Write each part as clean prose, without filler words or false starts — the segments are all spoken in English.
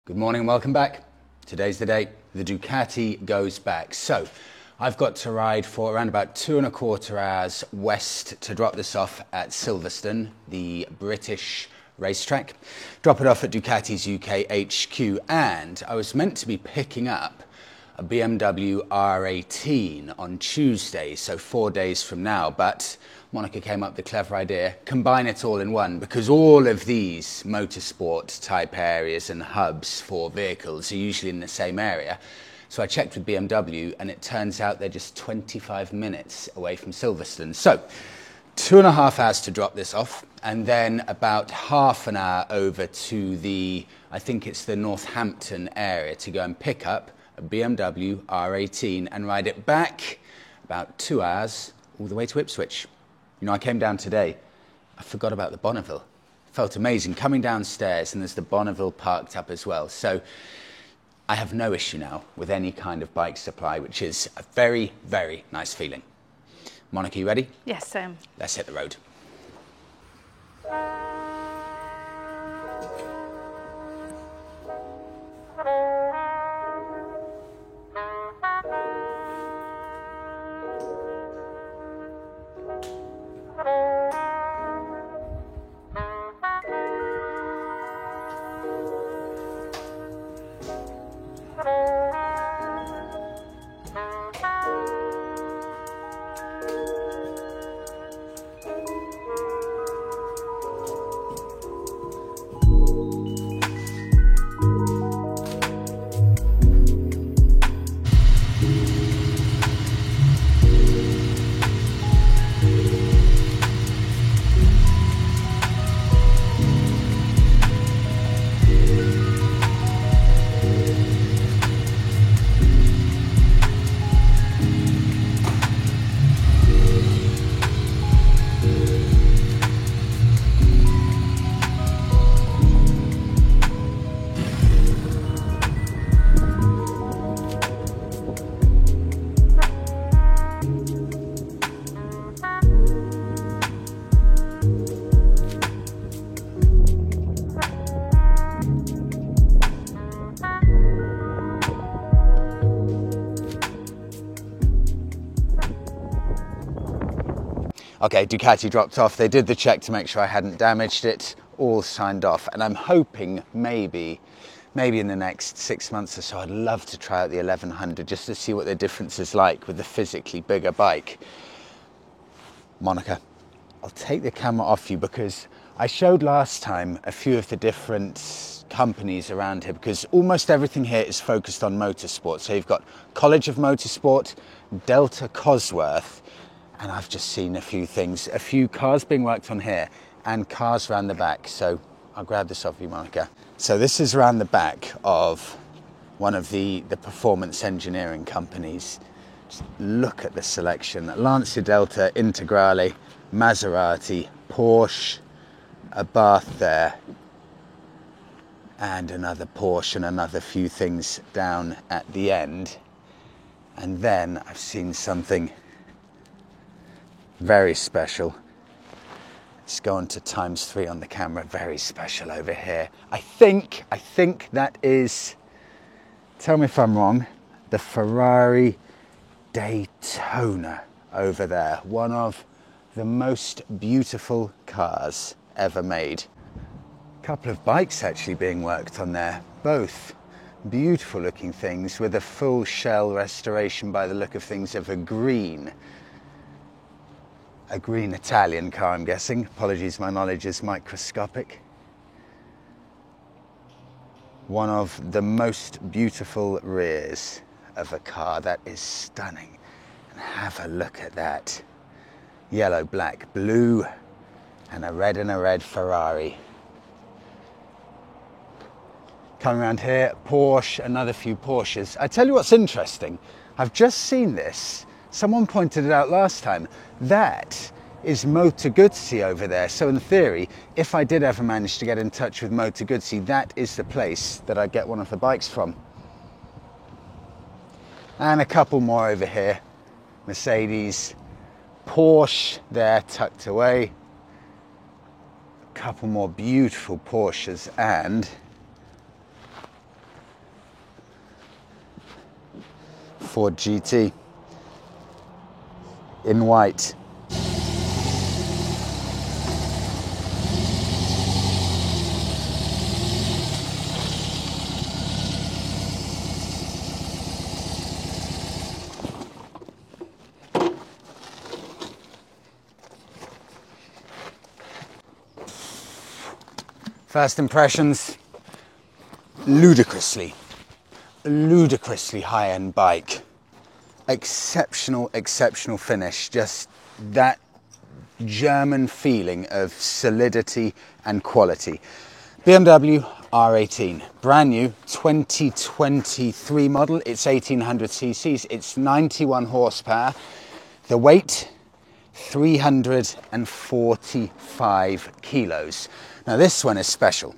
Good morning and welcome back. Today's the day. The Ducati goes back. So I've got to ride for around about 2.25 hours west to drop this off at Silverstone, the British racetrack. Drop it off at Ducati's UK HQ, and I was meant to be picking up a BMW R18 on Tuesday, so 4 days from now, but Monica came up with the clever idea, combine it all in one, because all of these motorsport type areas and hubs for vehicles are usually in the same area. So I checked with BMW and it turns out they're just 25 minutes away from Silverstone. So 2.5 hours to drop this off, and then about half an hour over to I think it's the Northampton area, to go and pick up a BMW R18 and ride it back about 2 hours all the way to Ipswich. You know, I came down today, I forgot about the Bonneville. It felt amazing coming downstairs, and there's the Bonneville parked up as well. So I have no issue now with any kind of bike supply, which is a very, very nice feeling. Monica, you ready? Yes, I am. Let's hit the road. Okay, Ducati dropped off. They did the check to make sure I hadn't damaged it, all signed off. And I'm hoping maybe in the next 6 months or so, I'd love to try out the 1100 just to see what the difference is like with the physically bigger bike. Monica, I'll take the camera off you because I showed last time a few of the different companies around here, because almost everything here is focused on motorsport. So you've got College of Motorsport, Delta Cosworth, and I've just seen a few things, a few cars being worked on here and cars around the back. So I'll grab this off you, Monica. So this is around the back of one of the performance engineering companies. Just look at the selection. Lancia Delta, Integrale, Maserati, Porsche, a Bath there, and another Porsche and another few things down at the end. And then I've seen something very special. Let's go on to ×3 on the camera. Very special over here. I think that is, tell me if I'm wrong, the Ferrari Daytona over there. One of the most beautiful cars ever made. A couple of bikes actually being worked on there. Both beautiful looking things with a full shell restoration by the look of things of a green Italian car, I'm guessing. Apologies, my knowledge is microscopic. One of the most beautiful rears of a car. That is stunning. And have a look at that. Yellow, black, blue, and a red Ferrari. Coming around here, Porsche, another few Porsches. I tell you what's interesting. I've just seen this. Someone pointed it out last time. That is Moto Guzzi over there. So in theory, if I did ever manage to get in touch with Moto Guzzi, that is the place that I'd get one of the bikes from. And a couple more over here. Mercedes, Porsche there tucked away. A couple more beautiful Porsches and Ford GT in white. First impressions, ludicrously high-end bike. Exceptional finish. Just that German feeling of solidity and quality. BMW R18, brand new, 2023 model. It's 1800 cc's. It's 91 horsepower. The weight, 345 kilos. Now this one is special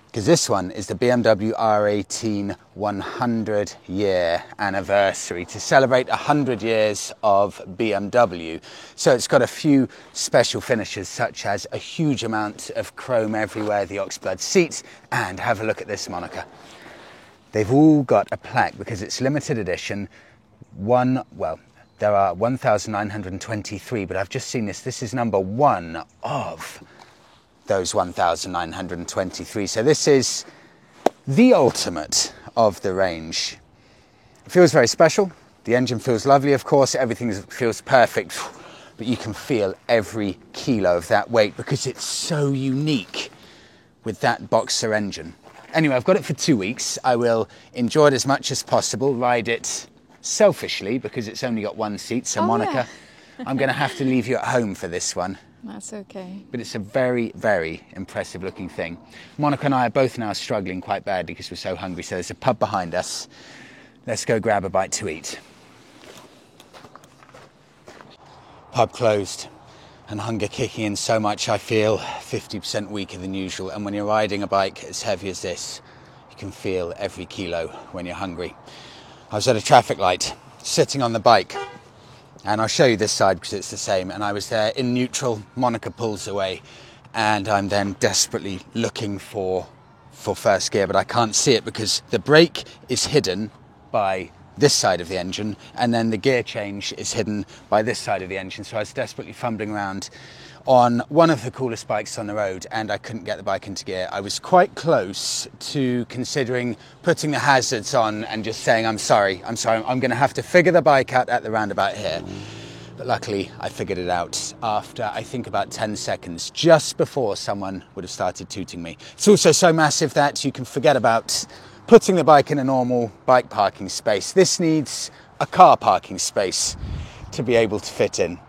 because this one is the BMW R18 100 year anniversary to celebrate 100 years of BMW. So it's got a few special finishes such as a huge amount of chrome everywhere, the oxblood seats, and have a look at this moniker. They've all got a plaque because it's limited edition. There are 1,923, but I've just seen this. This is number one of those 1,923. So this is the ultimate of the range. It feels very special. The engine feels lovely, of course. Everything feels perfect, but you can feel every kilo of that weight because it's so unique with that Boxer engine. Anyway, I've got it for 2 weeks. I will enjoy it as much as possible, ride it selfishly because it's only got one seat. So Monica, yeah. I'm going to have to leave you at home for this one. That's okay. But it's a very, very impressive looking thing. Monica and I are both now struggling quite badly because we're so hungry. So there's a pub behind us. Let's go grab a bite to eat. Pub closed and hunger kicking in so much I feel 50% weaker than usual. And when you're riding a bike as heavy as this, you can feel every kilo when you're hungry. I was at a traffic light, sitting on the bike. And I'll show you this side because it's the same. And I was there in neutral, Monica pulls away, and I'm then desperately looking for first gear, but I can't see it because the brake is hidden by this side of the engine, and then the gear change is hidden by this side of the engine. So I was desperately fumbling around on one of the coolest bikes on the road, and I couldn't get the bike into gear. I was quite close to considering putting the hazards on and just saying, I'm sorry, I'm going to have to figure the bike out at the roundabout here. But luckily, I figured it out after, I think, about 10 seconds, just before someone would have started tooting me. It's also so massive that you can forget about putting the bike in a normal bike parking space. This needs a car parking space to be able to fit in.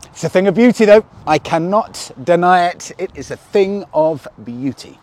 It's a thing of beauty, though. I cannot deny it. It is a thing of beauty.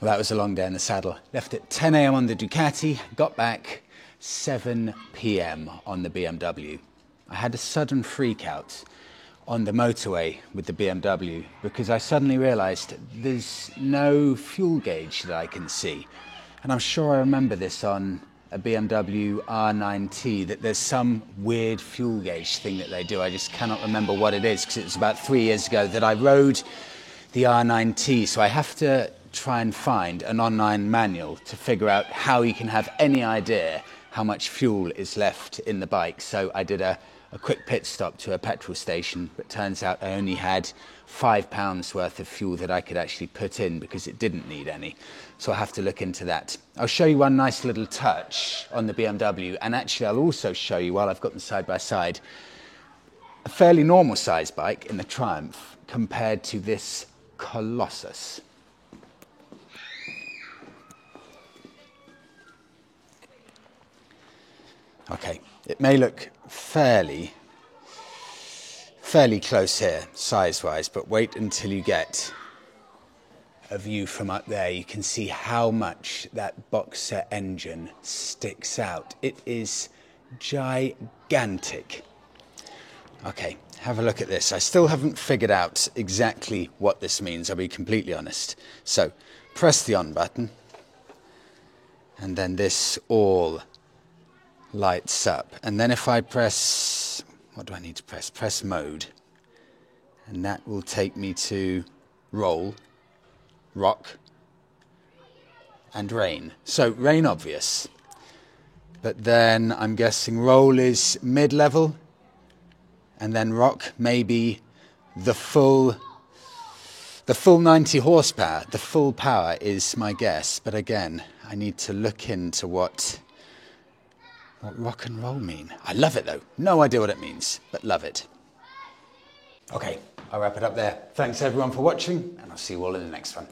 Well, that was a long day in the saddle. Left at 10 a.m. on the Ducati, got back 7 p.m. on the BMW. I had a sudden freak out on the motorway with the BMW because I suddenly realized there's no fuel gauge that I can see. And I'm sure I remember this on a BMW R9T, that there's some weird fuel gauge thing that they do. I just cannot remember what it is because it was about 3 years ago that I rode the R9T. So I have to try and find an online manual to figure out how you can have any idea how much fuel is left in the bike. So I did a quick pit stop to a petrol station, but turns out I only had £5 worth of fuel that I could actually put in because it didn't need any. So I'll have to look into that. I'll show you one nice little touch on the BMW, and actually I'll also show you, while I've got them side by side, a fairly normal size bike in the Triumph compared to this Colossus. Okay, it may look fairly close here, size-wise, but wait until you get a view from up there. You can see how much that Boxer engine sticks out. It is gigantic. Okay, have a look at this. I still haven't figured out exactly what this means, I'll be completely honest. So, press the on button, and then this all lights up. And then if I press, what do I need to press? Press mode. And that will take me to roll, rock, and rain. So rain obvious. But then I'm guessing roll is mid-level, and then rock maybe the full 90 horsepower. The full power is my guess. But again, I need to look into what rock and roll mean. I love it though. No idea what it means, but love it. Okay, I'll wrap it up there. Thanks everyone for watching, and I'll see you all in the next one.